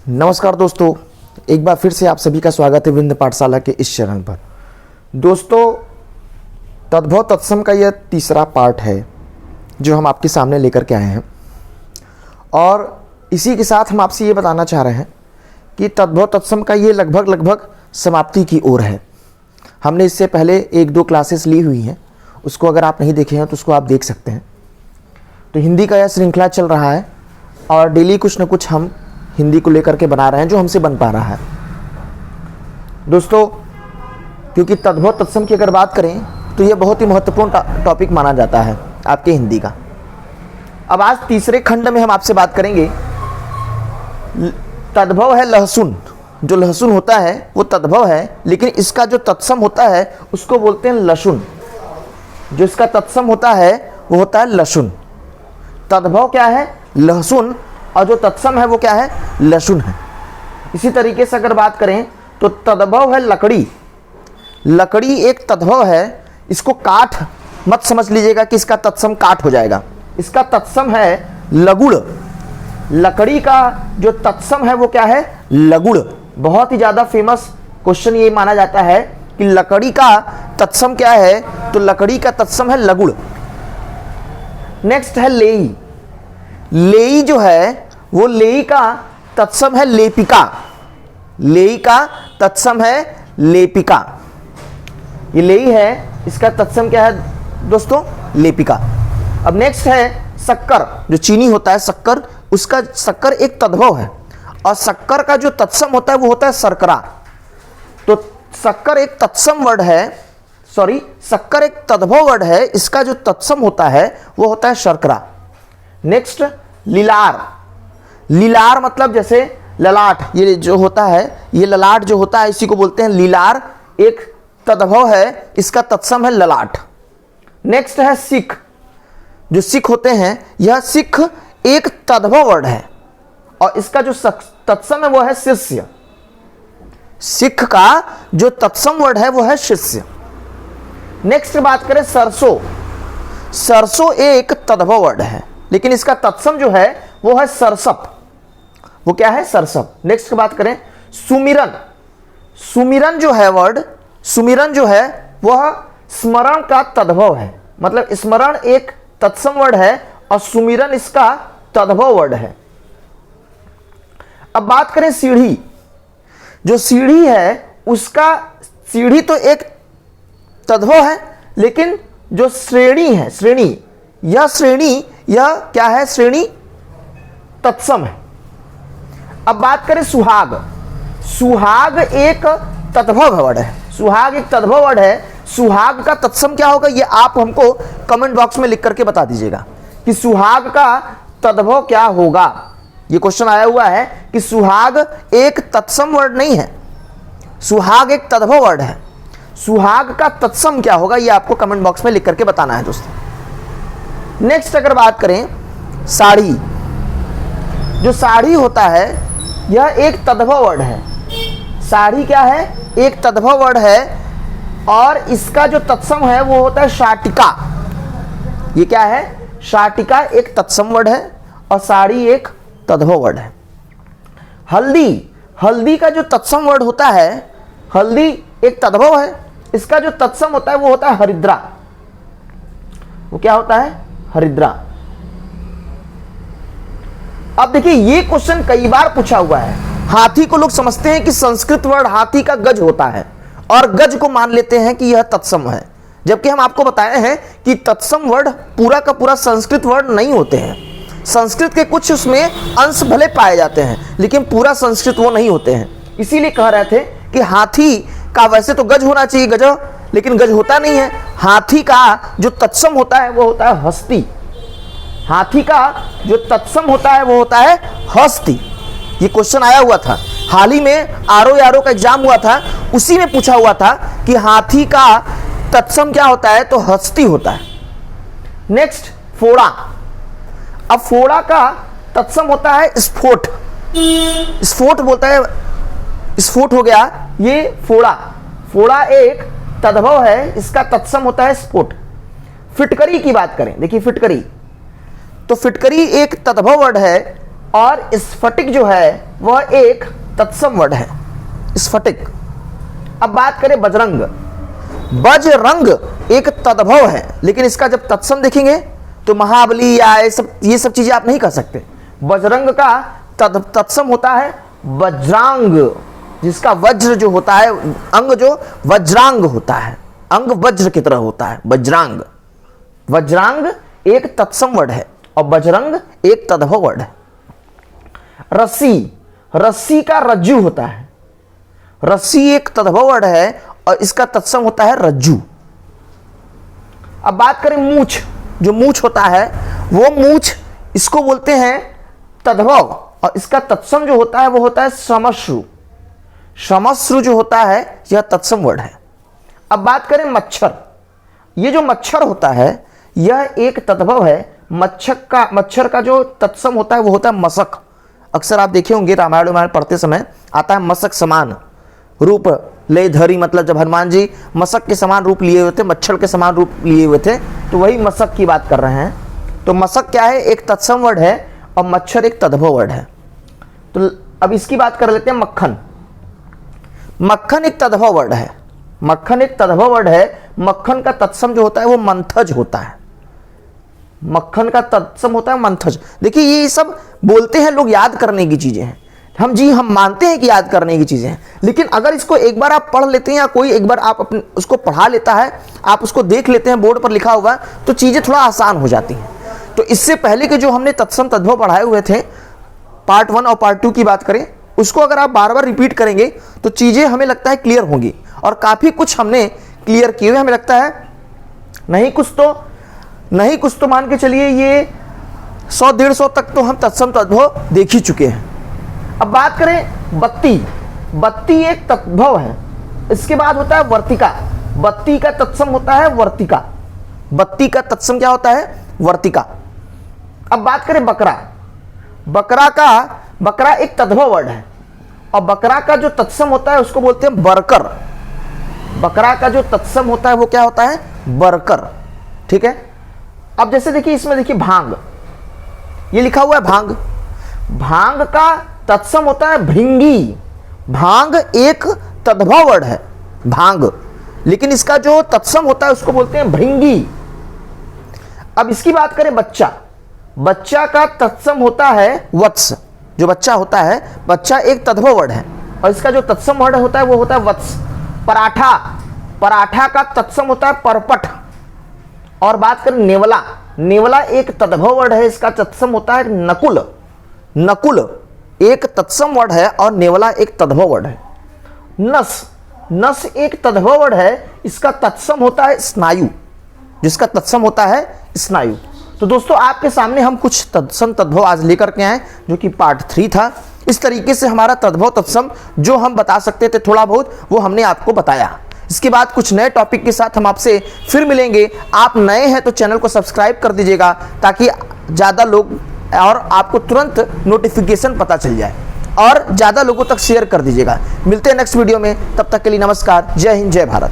नमस्कार दोस्तों, एक बार फिर से आप सभी का स्वागत है विंध्य पाठशाला के इस चैनल पर। दोस्तों, तद्भव तत्सम का यह तीसरा पार्ट है जो हम आपके सामने लेकर के आए हैं और इसी के साथ हम आपसे ये बताना चाह रहे हैं कि तद्भव तत्सम का ये लगभग समाप्ति की ओर है। हमने इससे पहले 1-2 क्लासेस ली हुई हैं, उसको अगर आप नहीं देखे हैं तो उसको आप देख सकते हैं। तो हिंदी का यह श्रृंखला चल रहा है और डेली कुछ न कुछ हम हिंदी को लेकर के बना रहे हैं जो हमसे बन पा रहा है। दोस्तों, क्योंकि तद्भव तत्सम की अगर बात करें तो यह बहुत ही महत्वपूर्ण टॉपिक माना जाता है आपके हिंदी का। अब आज तीसरे खंड में हम आपसे बात करेंगे। तद्भव है लहसुन। जो लहसुन होता है वो तद्भव है, लेकिन इसका जो तत्सम होता है उसको बोलते हैं लशुन। जो इसका तत्सम होता है वो होता है लशुन। तद्भव क्या है? लहसुन, और जो तत्सम है वो क्या है? लशुन है। इसी तरीके से अगर बात करें तो तद्भव है लकड़ी। लकड़ी एक तद्भव है। इसको काठ मत समझ लीजिएगा कि इसका तत्सम काठ हो जाएगा। इसका तत्सम है लगुड़। लकड़ी का जो तत्सम है वो क्या है? लगुड़। बहुत ही ज्यादा फेमस क्वेश्चन ये माना जाता है कि लकड़ी का तत्सम क्या है, तो लकड़ी का तत्सम है लगुड़। नेक्स्ट है लेई। लेई जो है वो लेई का तत्सम है लेपिका। लेई का तत्सम है लेपिका। ये लेई है, इसका तत्सम क्या है दोस्तों? लेपिका। अब नेक्स्ट है शक्कर। जो चीनी होता है शक्कर, उसका शक्कर एक तद्भव है और शक्कर का जो तत्सम होता है वो होता है शर्करा। तो शक्कर एक तत्सम वर्ड है, सॉरी शक्कर एक तद्भव वर्ड है। इसका जो तत्सम होता है वो होता है शर्करा। नेक्स्ट लीलार। लीलार मतलब जैसे ललाट, ये जो होता है, ये ललाट जो होता है इसी को बोलते हैं लीलार। एक तद्भव है, इसका तत्सम है ललाट। नेक्स्ट है सिख। जो सिख होते हैं, यह सिख एक तद्भव वर्ड है और इसका जो तत्सम है वो है शिष्य। सिख का जो तत्सम वर्ड है वो है शिष्य। नेक्स्ट बात करें सरसों। सरसों एक तद्भव वर्ड है, लेकिन इसका तत्सम जो है वो है सरसप। वो क्या है? सरसप। नेक्स्ट बात करें सुमिरन। सुमिरन जो है वर्ड, सुमिरन जो है वह स्मरण का तद्भव है। मतलब स्मरण एक तत्सम वर्ड है और सुमिरन इसका तद्भव वर्ड है। अब बात करें सीढ़ी। जो सीढ़ी है उसका, सीढ़ी तो एक तद्भव है, लेकिन जो श्रेणी है, श्रेणी, यह श्रेणी, यह क्या है? श्रेणी तत्सम है। अब बात करें सुहाग। सुहाग एक तद्भव वर्ड है। सुहाग एक तद्भव वर्ड है। सुहाग का तत्सम क्या होगा ये आप हमको कमेंट बॉक्स में लिख करके बता दीजिएगा कि सुहाग का तद्भव क्या होगा। ये क्वेश्चन आया हुआ है कि सुहाग एक तत्सम वर्ड नहीं है, सुहाग एक तद्भव वर्ड है। सुहाग का तत्सम क्या होगा ये आपको कमेंट बॉक्स में लिख करके बताना है दोस्तों। नेक्स्ट अगर बात करें साड़ी। जो साड़ी होता है यह एक तद्भव वर्ड है। साड़ी क्या है? एक तद्भव वर्ड है और इसका जो तत्सम है वो होता है शाटिका। ये क्या है? शाटिका एक तत्सम वर्ड है और साड़ी एक तद्भव वर्ड है। हल्दी। हल्दी का जो तत्सम वर्ड होता है, हल्दी एक तद्भव है। इसका जो तत्सम होता है वो होता है हरिद्रा। वो क्या होता है? हरिद्रा। अब देखिए ये क्वेश्चन कई बार पूछा हुआ है। हाथी को लोग समझते हैं कि संस्कृत वर्ड हाथी का गज होता है और गज को मान लेते हैं कि यह तत्सम है, जबकि हम आपको बताए हैं कि तत्सम वर्ड पूरा का पूरा संस्कृत वर्ड नहीं होते हैं। संस्कृत के कुछ उसमें अंश भले पाए जाते हैं, लेकिन पूरा संस्कृत वो नहीं होते हैं। इसीलिए कह रहे थे कि हाथी का वैसे तो गज होना चाहिए, गज, लेकिन गज होता नहीं है। हाथी का जो तत्सम होता है वो होता है हस्ती। हाथी का जो तत्सम होता है वो होता है हस्ती। ये क्वेश्चन आया हुआ था हाल ही में, आरओ का एग्जाम हुआ था, उसी में पूछा हुआ था कि हाथी का तत्सम क्या होता है, तो हस्ती होता है। नेक्स्ट फोड़ा। अब फोड़ा का तत्सम होता है स्फोट। स्फोट बोलता है, स्फोट हो गया ये फोड़ा। फोड़ा एक तद्भव है, इसका तत्सम होता है स्फोट। फिटकरी की बात करें, देखिए फिटकरी, तो फिटकरी एक तद्भव वर्ड है और स्फटिक जो है वह एक तत्सम वर्ड है, स्फटिक। अब बात करें बजरंग। बजरंग एक तद्भव है, लेकिन इसका जब तत्सम देखेंगे तो महाबली या ये सब चीजें आप नहीं कर सकते। बजरंग का तत्सम होता है वज्रांग, जिसका वज्र जो होता है, अंग जो वज्रांग होता है, अंग वज्र की तरह होता है, वज्रांग। वज्रांग एक तत्सम वर्ड है और बजरंग एक तद्भव वर्ड है। रस्सी, रस्सी का रज्जु होता है, रस्सी एक तद्भव वर्ड है और इसका तत्सम होता है रज्जु। अब बात करें मूछ, जो मूछ होता है वो मूछ, इसको बोलते हैं तद्भव और इसका तत्सम जो होता है वो होता है श्रमश्रु। श्रमश्रु जो होता है यह तत्सम वर्ड है। अब बात करें मच्छर, ये जो मच्छर होता है यह एक तद्भव है। मच्छर का जो तत्सम होता है वो होता है मशक। अक्सर आप देखे होंगे रामायण पढ़ते समय आता है मशक समान रूप ले धरी, मतलब जब हनुमान जी मशक के समान रूप लिए हुए थे, मच्छर के समान रूप लिए हुए थे, तो वही मशक की बात कर रहे हैं। तो मशक क्या है, एक तत्सम वर्ड है और मच्छर एक तद्भव वर्ड है। तो अब इसकी बात कर लेते हैं मक्खन। मक्खन एक तद्भव वर्ड है, मक्खन एक तद्भव वर्ड है। मक्खन का तत्सम जो होता है वो मंथज होता है, मक्खन का तत्सम होता है मंथज। देखिए ये सब बोलते हैं लोग, याद करने की चीजें हैं, हम मानते हैं कि याद करने की चीजें हैं, लेकिन अगर इसको एक बार आप पढ़ लेते हैं या कोई एक बार आप उसको पढ़ा लेता है, आप उसको देख लेते हैं बोर्ड पर लिखा हुआ, तो चीजें थोड़ा आसान हो जाती हैं। तो इससे पहले के जो हमने तत्सम तद्भव पढ़ाए हुए थे, पार्ट 1 और पार्ट 2 की बात करें, उसको अगर आप बार बार रिपीट करेंगे तो चीजें हमें लगता है क्लियर होंगी, और काफी कुछ हमने क्लियर किए हुए हमें लगता है। नहीं कुछ तो मान के चलिए ये 100-150 तक तो हम तत्सम तद्भव देख ही चुके हैं। अब बात करें बत्ती। बत्ती एक तद्भव है। इसके बाद होता है वर्तिका। बत्ती का तत्सम होता है वर्तिका। बत्ती का तत्सम क्या होता है, वर्तिका। अब बात करें बकरा। बकरा एक तद्भव वर्ड है और बकरा का जो तत्सम होता है उसको बोलते हैं बरकर। बकरा का जो तत्सम होता है वो क्या होता है, बरकर। ठीक है। अब जैसे देखिए इसमें देखिए भांग, ये लिखा हुआ है भांग। भांग का तत्सम होता है भृंगी। भांग एक तद्भव वर्ड है भांग, लेकिन इसका जो तत्सम होता है उसको बोलते हैं भृंगी। अब इसकी बात करें बच्चा। बच्चा का तत्सम होता है वत्स। जो बच्चा होता है, बच्चा एक तद्भव वर्ड है और इसका जो तत्सम वर्ड होता है वो होता है वत्स। पराठा, पराठा का तत्सम होता है परपट। और बात करें नेवला। नेवला एक तद्भव वर्ड है, इसका तत्सम होता है नकुल। नकुल एक तत्सम वर्ड है और नेवला एक तद्भव वर्ड है। नस, नस एक तद्भव वर्ड है, इसका तत्सम होता है स्नायु, जिसका तत्सम होता है स्नायु। तो दोस्तों आपके सामने हम कुछ तत्सम तद्भव आज लेकर के आए, जो कि पार्ट 3 था। इस तरीके से हमारा तद्भव तत्सम जो हम बता सकते थे थोड़ा बहुत, वो हमने आपको बताया। इसके बाद कुछ नए टॉपिक के साथ हम आपसे फिर मिलेंगे। आप नए हैं तो चैनल को सब्सक्राइब कर दीजिएगा, ताकि ज़्यादा लोग और आपको तुरंत नोटिफिकेशन पता चल जाए, और ज़्यादा लोगों तक शेयर कर दीजिएगा। मिलते हैं नेक्स्ट वीडियो में, तब तक के लिए नमस्कार। जय हिंद, जय भारत।